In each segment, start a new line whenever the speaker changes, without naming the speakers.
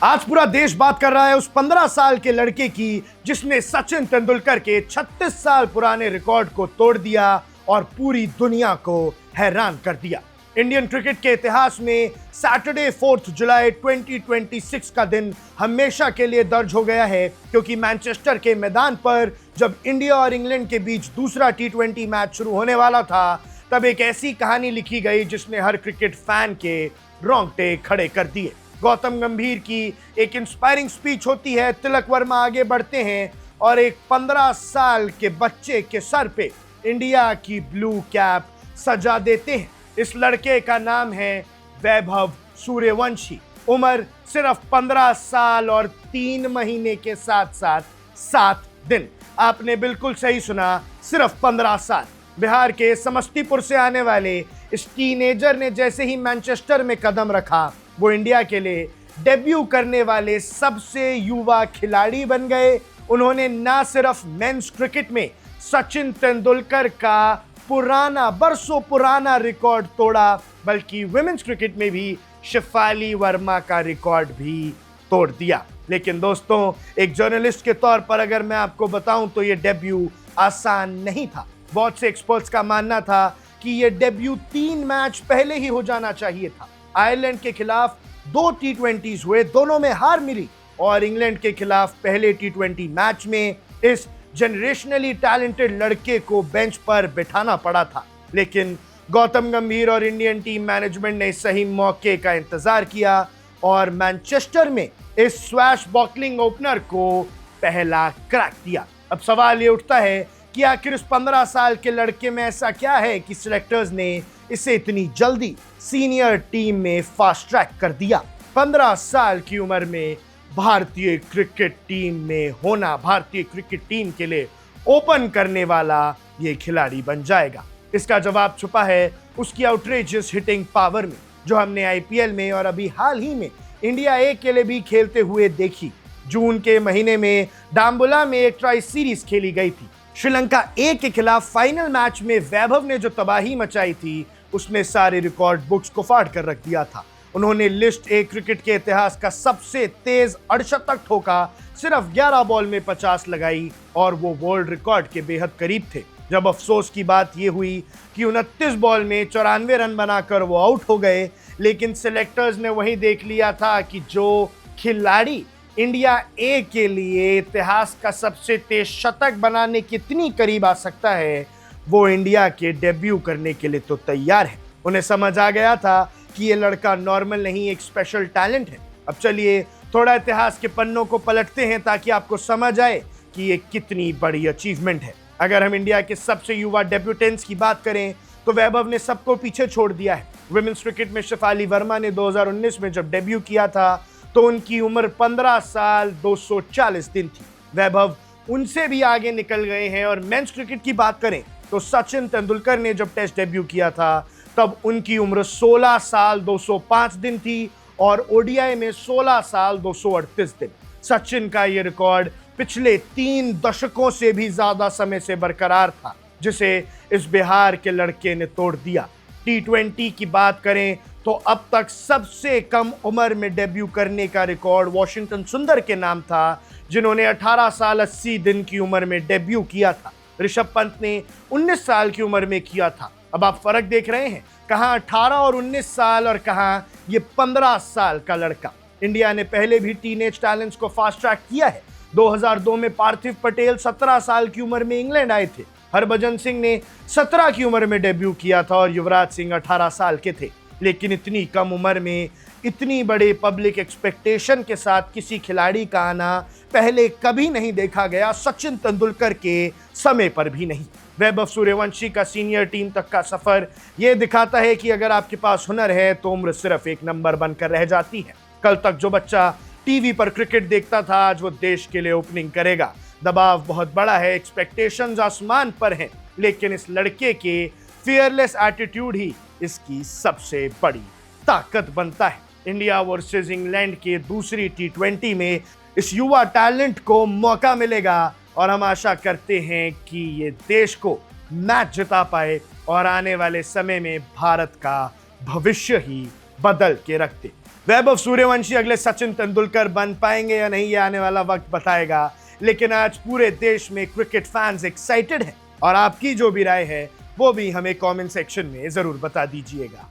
आज पूरा देश बात कर रहा है उस 15 साल के लड़के की जिसने सचिन तेंदुलकर के 36 साल पुराने रिकॉर्ड को तोड़ दिया और पूरी दुनिया को हैरान कर दिया। इंडियन क्रिकेट के इतिहास में सैटरडे 4 जुलाई 2026 का दिन हमेशा के लिए दर्ज हो गया है, क्योंकि मैनचेस्टर के मैदान पर जब इंडिया और इंग्लैंड के बीच दूसरा T20 मैच शुरू होने वाला था, तब एक ऐसी कहानी लिखी गई जिसने हर क्रिकेट फैन के रोंगटे खड़े कर दिए। गौतम गंभीर की एक इंस्पायरिंग स्पीच होती है, तिलक वर्मा आगे बढ़ते हैं और एक 15 साल के बच्चे के सर पे इंडिया की ब्लू कैप सजा देते हैं। इस लड़के का नाम है वैभव सूर्यवंशी। उम्र सिर्फ 15 साल और 3 महीने के साथ साथ 7 दिन। आपने बिल्कुल सही सुना, सिर्फ 15 साल। बिहार के समस्तीपुर से आने वाले इस टीनेजर ने जैसे ही मैनचेस्टर में कदम रखा, वो इंडिया के लिए डेब्यू करने वाले सबसे युवा खिलाड़ी बन गए। उन्होंने न सिर्फ मेंस क्रिकेट में सचिन तेंदुलकर का बरसों पुराना रिकॉर्ड तोड़ा, बल्कि वुमेन्स क्रिकेट में भी शेफाली वर्मा का रिकॉर्ड भी तोड़ दिया। लेकिन दोस्तों, एक जर्नलिस्ट के तौर पर अगर मैं आपको बताऊं तो ये डेब्यू आसान नहीं था। बहुत से एक्सपर्ट्स का मानना था कि ये डेब्यू 3 मैच पहले ही हो जाना चाहिए था। आयरलैंड के खिलाफ 2 T20s हुए, दोनों में हार मिली, और इंग्लैंड के खिलाफ पहले T20 मैच में इस जनरेशनली टैलेंटेड लड़के को बेंच पर बिठाना पड़ा था। लेकिन गौतम गंभीर और इंडियन टीम मैनेजमेंट ने सही मौके का इंतजार किया और मैनचेस्टर में इस स्वैश बॉकलिंग ओपनर को पहला क्रैक दिया। अब सवाल ये उठता है कि आखिर इस 15 साल के लड़के में ऐसा क्या है कि सिलेक्टर्स ने इसे इतनी जल्दी सीनियर टीम में फास्ट ट्रैक कर दिया। 15 साल की उम्र में भारतीय क्रिकेट टीम में होना, भारतीय क्रिकेट टीम के लिए ओपन करने वाला ये खिलाड़ी बन जाएगा। इसका जवाब छुपा है उसकी आउटरेजियस हिटिंग पावर में, जो हमने IPL में और अभी हाल ही में इंडिया ए के लिए भी खेलते हुए देखी। जून के महीने में डाम्बुला में एक ट्राई सीरीज खेली गई थी। श्रीलंका ए के खिलाफ फाइनल मैच में वैभव ने जो तबाही मचाई थी, उसने सारे रिकॉर्ड बुक्स को फाड़ कर रख दिया था। उन्होंने लिस्ट ए क्रिकेट के इतिहास का सबसे तेज अर्धशतक ठोका, सिर्फ 11 बॉल में 50 लगाई, और वो वर्ल्ड रिकॉर्ड के बेहद करीब थे। जब अफसोस की बात यह हुई कि 29 बॉल में 94 रन बनाकर वो आउट हो गए, लेकिन सिलेक्टर्स ने वही देख लिया था कि जो खिलाड़ी इंडिया ए के लिए इतिहास का सबसे तेज शतक बनाने कितनी करीब आ सकता है, वो इंडिया के डेब्यू करने के लिए तो तैयार है। उन्हें समझ आ गया था कि ये लड़का नॉर्मल नहीं, एक स्पेशल टैलेंट है। अब चलिए थोड़ा इतिहास के पन्नों को पलटते हैं ताकि आपको समझ आए कि ये कितनी बड़ी अचीवमेंट है। अगर हम इंडिया के सबसे युवा डेब्यूटेंट्स की बात करें तो वैभव ने सबको पीछे छोड़ दिया है। वुमेन्स क्रिकेट में शेफाली वर्मा ने 2019 में जब डेब्यू किया था तो उनकी उम्र 15 साल 240 दिन थी। वैभव उनसे भी आगे निकल गए हैं। और मेंस क्रिकेट की बात करें तो सचिन तेंदुलकर ने जब टेस्ट डेब्यू किया था तब उनकी उम्र 16 साल 205 दिन थी और ODI में 16 साल 238 दिन। सचिन का ये रिकॉर्ड पिछले 3 दशकों से भी ज्यादा समय से बरकरार था, जिसे इस बिहार के लड़के ने तोड़ दिया। T20 की बात करें तो अब तक सबसे कम उम्र में डेब्यू करने का रिकॉर्ड वॉशिंगटन सुंदर के नाम था, जिन्होंने 18 साल 80 दिन की उम्र में डेब्यू किया था। ऋषभ पंत ने 19 साल की उम्र में किया था। अब आप फर्क देख रहे हैं, कहां 18 और 19 साल और कहां ये 15 साल का लड़का। इंडिया ने पहले भी टीनेज टैलेंट्स को फास्ट ट्रैक किया है। 2002 में पार्थिव पटेल 17 साल की उम्र में इंग्लैंड आए थे। हरभजन सिंह ने 17 की उम्र में डेब्यू किया था और युवराज सिंह 18 साल के थे। लेकिन इतनी कम उम्र में इतनी बड़े पब्लिक एक्सपेक्टेशन के साथ किसी खिलाड़ी का आना पहले कभी नहीं देखा गया, सचिन तेंदुलकर के समय पर भी नहीं। वैभव सूर्यवंशी का सीनियर टीम तक का सफर यह दिखाता है कि अगर आपके पास हुनर है तो उम्र सिर्फ एक नंबर बनकर रह जाती है। कल तक जो बच्चा टीवी पर क्रिकेट देखता था, आज वो देश के लिए ओपनिंग करेगा। दबाव बहुत बड़ा है, एक्सपेक्टेशंस आसमान पर हैं, लेकिन इस लड़के के फियरलेस एटीट्यूड ही इसकी सबसे बड़ी ताकत बनता है। इंडिया वर्सेस इंग्लैंड के दूसरी T20 में इस युवा टैलेंट को मौका मिलेगा और हम आशा करते हैं कि ये देश को मैच जिता पाए और आने वाले समय में भारत का भविष्य ही बदल के रख दे। वैभव सूर्यवंशी अगले सचिन तेंदुलकर बन पाएंगे या नहीं, ये आने वाला वक्त बताएगा। लेकिन आज पूरे देश में क्रिकेट फैंस एक्साइटेड हैं और आपकी जो भी राय है वो भी हमें कमेंट सेक्शन में जरूर बता दीजिएगा।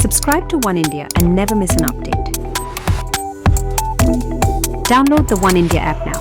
Subscribe to One India and never miss an update. Download the One India app now.